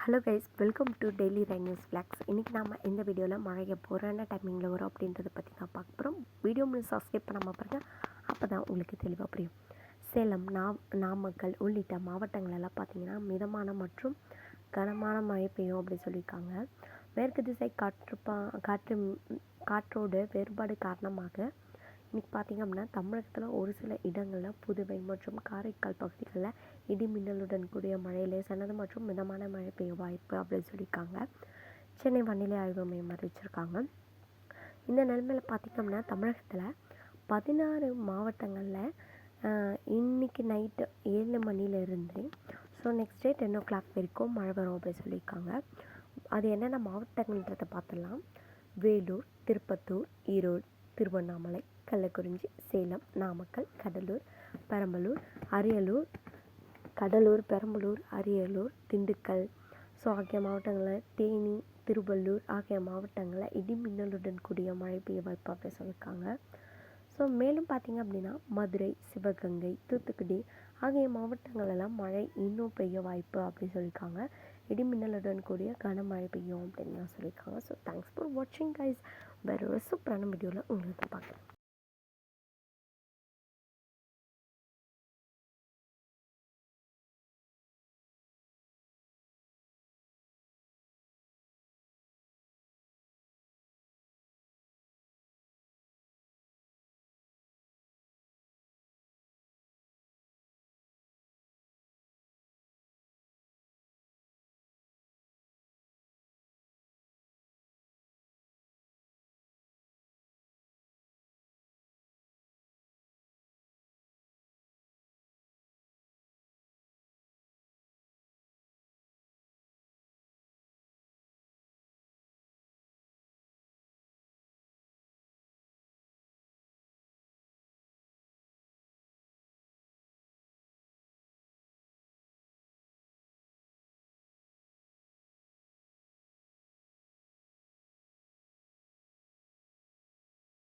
Hello guys, welcome to daily rain news flax. இன்றைக்கி நம்ம இந்த வீடியோவில் மழை எப்போறான டைமிங்கில் வரும் அப்படின்றத பற்றி நான் பார்க்க போகிறோம். வீடியோ சப்ஸ்கிரைப் பண்ணாமல் பாருங்கள், அப்போ தான் உங்களுக்கு தெளிவாக புரியும். சேலம், நாமக்கல் உள்ளிட்ட மாவட்டங்களெல்லாம் பார்த்திங்கன்னா மிதமான மற்றும் கனமான மழை பெய்யும் அப்படின்னு சொல்லியிருக்காங்க. மேற்கு திசை காற்றோட வேறுபாடு காரணமாக இன்றைக்கி பார்த்திங்க அப்படின்னா தமிழகத்தில் ஒரு சில இடங்களில் புதுவை மற்றும் காரைக்கால் பகுதிகளில் இடி மின்னலுடன் கூடிய மழை, லேசானது மற்றும் மிதமான மழை பெய்ய வாய்ப்பு அப்படின்னு சொல்லியிருக்காங்க. சென்னை வானிலை ஆய்வு மையம் அறிவிச்சிருக்காங்க. இந்த நிலைமையில் பார்த்திங்க அப்படின்னா தமிழகத்தில் 16 மாவட்டங்களில் இன்றைக்கி நைட்டு 7 மணிலேருந்து நெக்ஸ்ட் டே 10 o'clock வரைக்கும் மழை வரும் அப்படின்னு சொல்லியிருக்காங்க. அது என்னென்ன மாவட்டங்கள்ன்றதை பார்த்துடலாம். வேலூர், திருப்பத்தூர், ஈரோடு, திருவண்ணாமலை, கள்ளக்குறிச்சி, சேலம், நாமக்கல், பெரம்பலூர், அரியலூர், திண்டுக்கல் ஆகிய மாவட்டங்களில், தேனி, திருவள்ளூர் ஆகிய மாவட்டங்களில் இடி மின்னலுடன் கூடிய மழை பெய்ய வாய்ப்பு அப்படி சொல்லியிருக்காங்க. மேலும் பார்த்திங்க அப்படின்னா மதுரை, சிவகங்கை, தூத்துக்குடி ஆகிய மாவட்டங்களெல்லாம் மழை இன்னும் பெய்ய வாய்ப்பு அப்படின்னு சொல்லியிருக்காங்க. இடி மின்னலுடன் கூடிய கனமழை பெய்யும் அப்படின்னு சொல்லியிருக்காங்க. தேங்க்ஸ் ஃபார் வாட்சிங் கைஸ். வேறு ஒரு சூப்பரான வீடியோவில் உங்களுக்கு பார்க்குறேன்.